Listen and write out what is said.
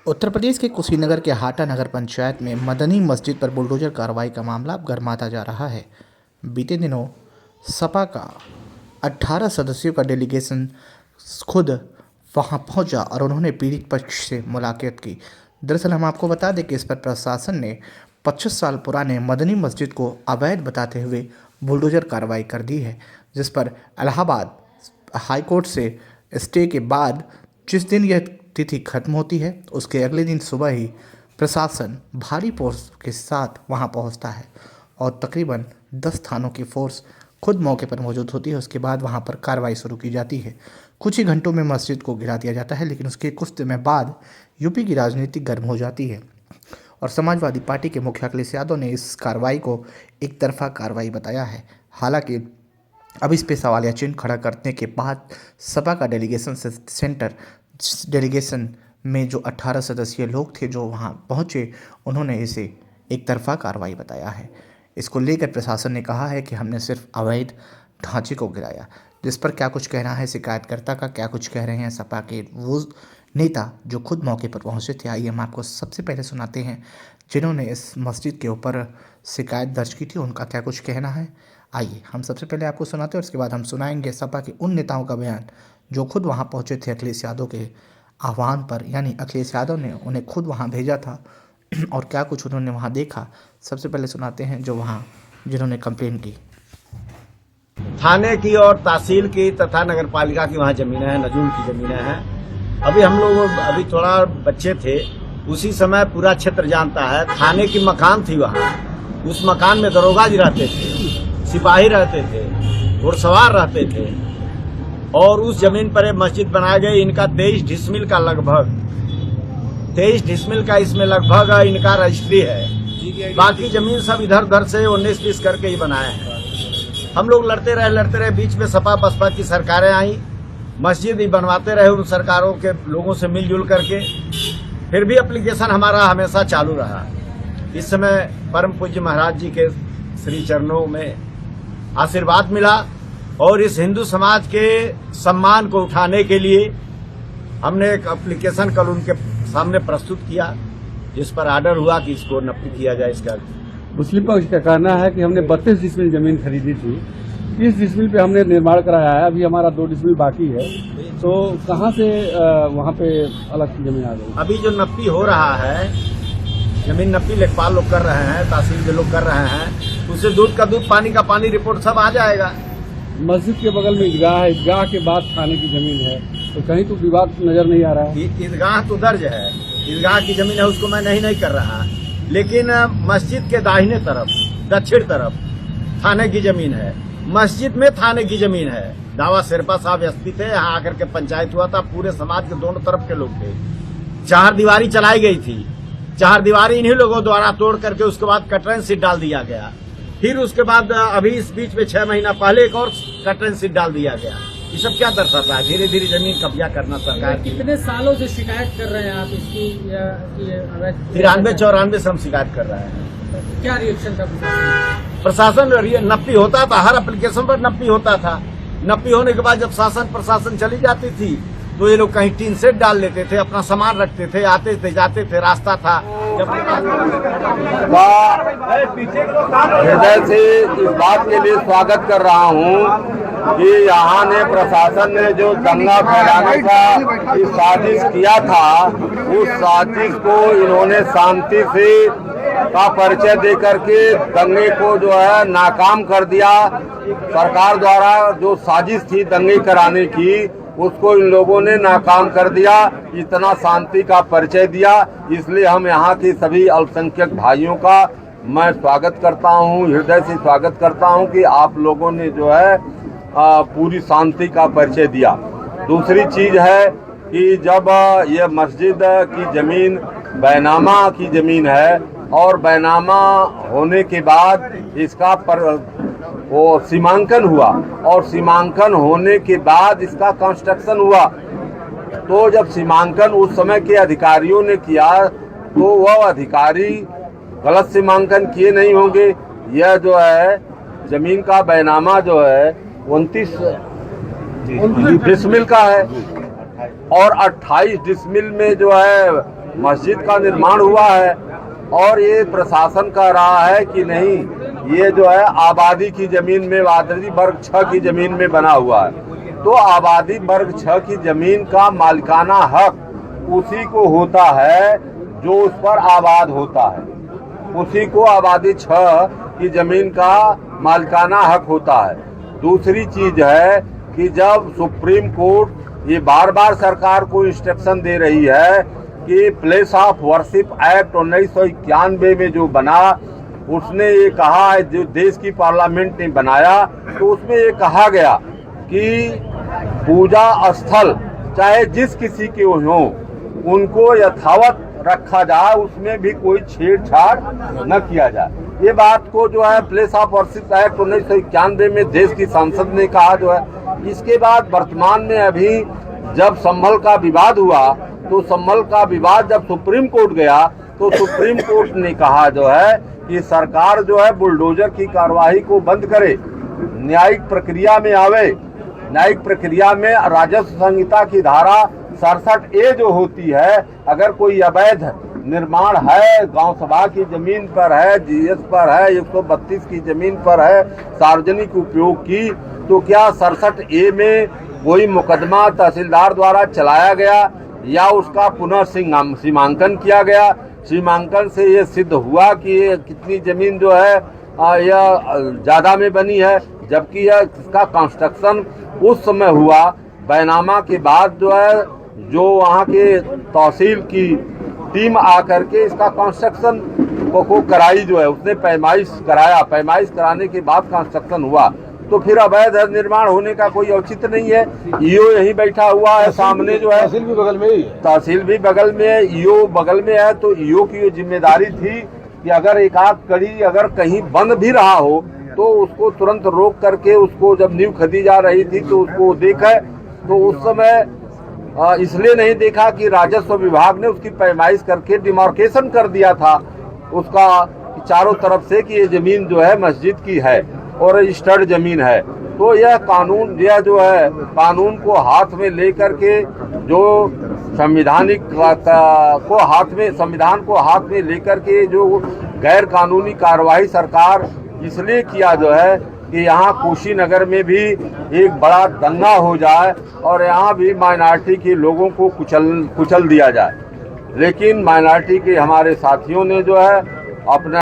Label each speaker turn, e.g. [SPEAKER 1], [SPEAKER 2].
[SPEAKER 1] उत्तर प्रदेश के कुशीनगर के हाटा नगर पंचायत में मदनी मस्जिद पर बुलडोजर कार्रवाई का मामला अब गर्माता जा रहा है। बीते दिनों सपा का 18 सदस्यों का डेलीगेशन खुद वहां पहुंचा और उन्होंने पीड़ित पक्ष से मुलाकात की। दरअसल हम आपको बता दें कि इस पर प्रशासन ने 25 साल पुराने मदनी मस्जिद को अवैध बताते हुए बुलडोजर कार्रवाई कर दी है, जिस पर इलाहाबाद हाईकोर्ट से स्टे के बाद जिस दिन यह तिथि खत्म होती है उसके अगले दिन सुबह ही प्रशासन भारी फोर्स के साथ वहां पहुंचता है और तकरीबन 10 थानों की फोर्स खुद मौके पर मौजूद होती है। उसके बाद वहां पर कार्रवाई शुरू की जाती है। कुछ ही घंटों में मस्जिद को गिरा दिया जाता है, लेकिन उसके कुछ समय बाद यूपी की राजनीति गर्म हो जाती है और समाजवादी पार्टी के मुखिया अखिलेश यादव ने इस कार्रवाई को एक तरफा कार्रवाई बताया है। हालांकि अब इस पे सवालिया चिन्ह खड़ा करने के बाद सपा का डेलीगेशन में जो 18 सदस्यीय लोग थे जो वहां पहुंचे, उन्होंने इसे एक तरफा कार्रवाई बताया है। इसको लेकर प्रशासन ने कहा है कि हमने सिर्फ अवैध ढांचे को गिराया, जिस पर क्या कुछ कहना है शिकायतकर्ता का, क्या कुछ कह रहे हैं सपा के वो नेता जो खुद मौके पर पहुंचे थे। आइए हम आपको सबसे पहले सुनाते हैं जिन्होंने इस मस्जिद के ऊपर शिकायत दर्ज की थी, उनका क्या कुछ कहना है। आइए हम सबसे पहले आपको सुनाते हैं और उसके बाद हम सुनाएंगे सपा के उन नेताओं का बयान जो खुद वहां पहुंचे थे अखिलेश यादव के आह्वान पर, यानी अखिलेश यादव ने उन्हें खुद वहां भेजा था और क्या कुछ उन्होंने वहां देखा। सबसे पहले सुनाते हैं जो वहां जिन्होंने कंप्लेन की।
[SPEAKER 2] थाने की और तहसील की तथा नगर पालिका की वहाँ जमीनें हैं, नजूल की जमीनें हैं। अभी थोड़ा बच्चे थे, उसी समय पूरा क्षेत्र जानता है। थाने की मकान थी वहाँ, उस मकान में दरोगा जी रहते थे, सिपाही रहते थे, घुड़सवार रहते थे और उस जमीन पर एक मस्जिद बनाया गया। इनका 23 डिसमिल का लगभग 23 डिसमिल का इसमें लगभग इनका रजिस्ट्री है। बाकी जमीन सब इधर उधर से 19-20 करके ही बनाए हैं। हम लोग लड़ते रहे, बीच में सपा बसपा की सरकारें आई, मस्जिद ही बनवाते रहे उन सरकारों के लोगों से मिलजुल करके। फिर भी एप्लीकेशन हमारा हमेशा चालू रहा। इस समय परम पूज्य महाराज जी के श्री चरणों में आशीर्वाद मिला और इस हिंदू समाज के सम्मान को उठाने के लिए हमने एक एप्लीकेशन कल उनके सामने प्रस्तुत किया, जिस पर आर्डर हुआ कि इसको नफी किया जाए। इसका
[SPEAKER 3] मुस्लिम पक्ष का कहना है कि हमने 32 डिसमिल जमीन खरीदी थी, 30 डिसमिल पे हमने निर्माण कराया है, अभी हमारा 2 डिसमिल बाकी है। तो कहाँ से वहाँ पे अलग की जमीन आ गई?
[SPEAKER 2] अभी जो नफी हो रहा है, जमीन नफी लेखपाल लोग कर रहे हैं, तहसील के लोग कर रहे हैं, उससे दूध का दूध पानी का पानी रिपोर्ट सब आ जाएगा।
[SPEAKER 3] मस्जिद के बगल में ईदगाह है, ईदगाह के बाद थाने की जमीन है, तो कहीं तो विवाद नजर नहीं आ रहा है।
[SPEAKER 2] ईदगाह तो दर्ज है, ईदगाह की जमीन है, उसको मैं नहीं कर रहा, लेकिन मस्जिद के दाहिने तरफ दक्षिण तरफ थाने की जमीन है। मस्जिद में थाने की जमीन है। दावा शेरपा साहब एसपी थे, यहाँ आकर के पंचायत हुआ था, पूरे समाज के दोनों तरफ के लोग थे। 4 दीवारी चलाई गई थी, 4 दीवारी इन्हीं लोगों द्वारा तोड़ करके उसके बाद कटरन सीट डाल दिया गया। फिर उसके बाद अभी इस बीच में 6 महीना पहले एक और कटरन सीट डाल दिया गया। ये सब क्या दर्शाता है? धीरे धीरे जमीन कब्जा करना सरकार।
[SPEAKER 4] कितने सालों से शिकायत कर रहे हैं आप इसकी?
[SPEAKER 2] 93-94 से हम शिकायत कर रहे हैं।
[SPEAKER 4] क्या रिएक्शन था
[SPEAKER 2] प्रशासन? नफी होता था, हर एप्लीकेशन पर नफी होता था। नफी होने के बाद जब शासन प्रशासन चली जाती थी तो ये लोग कहीं टीन सेट डाल लेते थे, अपना सामान रखते थे, आते थे जाते थे, रास्ता था।
[SPEAKER 5] हृदय से इस बात के लिए स्वागत कर रहा हूँ कि यहाँ ने प्रशासन ने जो दंगा फैलाने का साजिश किया था, उस साजिश को इन्होंने शांति से का परिचय दे करके दंगे को जो है नाकाम कर दिया। सरकार द्वारा जो साजिश थी दंगे कराने की, उसको इन लोगों ने नाकाम कर दिया। इतना शांति का परिचय दिया, इसलिए हम यहाँ के सभी अल्पसंख्यक भाइयों का मैं स्वागत करता हूँ, हृदय से स्वागत करता हूँ कि आप लोगों ने जो है पूरी शांति का परिचय दिया। दूसरी चीज है कि जब ये मस्जिद की जमीन बैनामा की जमीन है और बैनामा होने के बाद इसका वो सीमांकन हुआ और सीमांकन होने के बाद इसका कंस्ट्रक्शन हुआ, तो जब सीमांकन उस समय के अधिकारियों ने किया तो वह अधिकारी गलत सीमांकन किए नहीं होंगे। यह जो है जमीन का बैनामा जो है 29 डिसमिल का है और 28 डिसमिल में जो है मस्जिद का निर्माण हुआ है और ये प्रशासन कह रहा है कि नहीं, ये जो है आबादी की जमीन में, आबादी वर्ग 6 की जमीन में बना हुआ है। तो आबादी वर्ग 6 की जमीन का मालिकाना हक उसी को होता है जो उस पर आबाद होता है, उसी को आबादी 6 की जमीन का मालिकाना हक होता है। दूसरी चीज है कि जब सुप्रीम कोर्ट ये बार बार सरकार को इंस्ट्रक्शन दे रही है कि प्लेस ऑफ वर्शिप एक्ट 1991 में जो बना, उसने ये कहा है, जो देश की पार्लियामेंट ने बनाया, तो उसमें ये कहा गया कि पूजा स्थल चाहे जिस किसी के हो उनको यथावत रखा जाए, उसमें भी कोई छेड़छाड़ न किया जाए। ये बात को जो है प्लेस ऑफ वर्शिप एक्ट 1991 में देश की संसद ने कहा जो है। इसके बाद वर्तमान में अभी जब संभल का विवाद हुआ, तो संभल का विवाद जब सुप्रीम कोर्ट गया, तो सुप्रीम कोर्ट ने कहा जो है कि सरकार जो है बुलडोजर की कार्रवाई को बंद करे, न्यायिक प्रक्रिया में आवे। न्यायिक प्रक्रिया में राजस्व संहिता की धारा 67A जो होती है, अगर कोई अवैध निर्माण है, गांव सभा की जमीन पर है, जीएस पर है, 132 की जमीन पर है, सार्वजनिक उपयोग की, तो क्या 67A में कोई मुकदमा तहसीलदार द्वारा चलाया गया या उसका पुनः सीमांकन किया गया? सीमांकन से ये सिद्ध हुआ कि ये कितनी जमीन जो है यह ज्यादा में बनी है, जबकि यह इसका कंस्ट्रक्शन उस समय हुआ बैनामा के बाद जो है, जो वहाँ के तहसील की टीम आकर के इसका कंस्ट्रक्शन को कराई जो है, उसने पैमाइश कराया, पैमाइश कराने के बाद कंस्ट्रक्शन हुआ। तो फिर अवैध निर्माण होने का कोई औचित्य नहीं है। ईओ यहीं बैठा हुआ है सामने जो है,
[SPEAKER 3] तहसील भी बगल में ही है,
[SPEAKER 5] तहसील भी बगल में है, ईओ बगल में है। तो ईओ की जिम्मेदारी थी कि अगर एक आध कड़ी अगर कहीं बंद भी रहा हो तो उसको तुरंत रोक करके, उसको जब नींव खदी जा रही थी तो उसको देखा। तो उस समय इसलिए नहीं देखा कि राजस्व विभाग ने उसकी पैमाइश करके डिमार्केशन कर दिया था उसका चारों तरफ से कि ये जमीन जो है मस्जिद की है और रजिस्टर्ड जमीन है। तो यह कानून, यह जो है कानून को हाथ में लेकर के, जो संविधान को हाथ में लेकर के जो गैर कानूनी कार्रवाई सरकार इसलिए किया जो है कि यहाँ कुशीनगर में भी एक बड़ा दंगा हो जाए और यहाँ भी माइनॉरिटी के लोगों को कुचल दिया जाए। लेकिन माइनॉरिटी के हमारे साथियों ने जो है अपना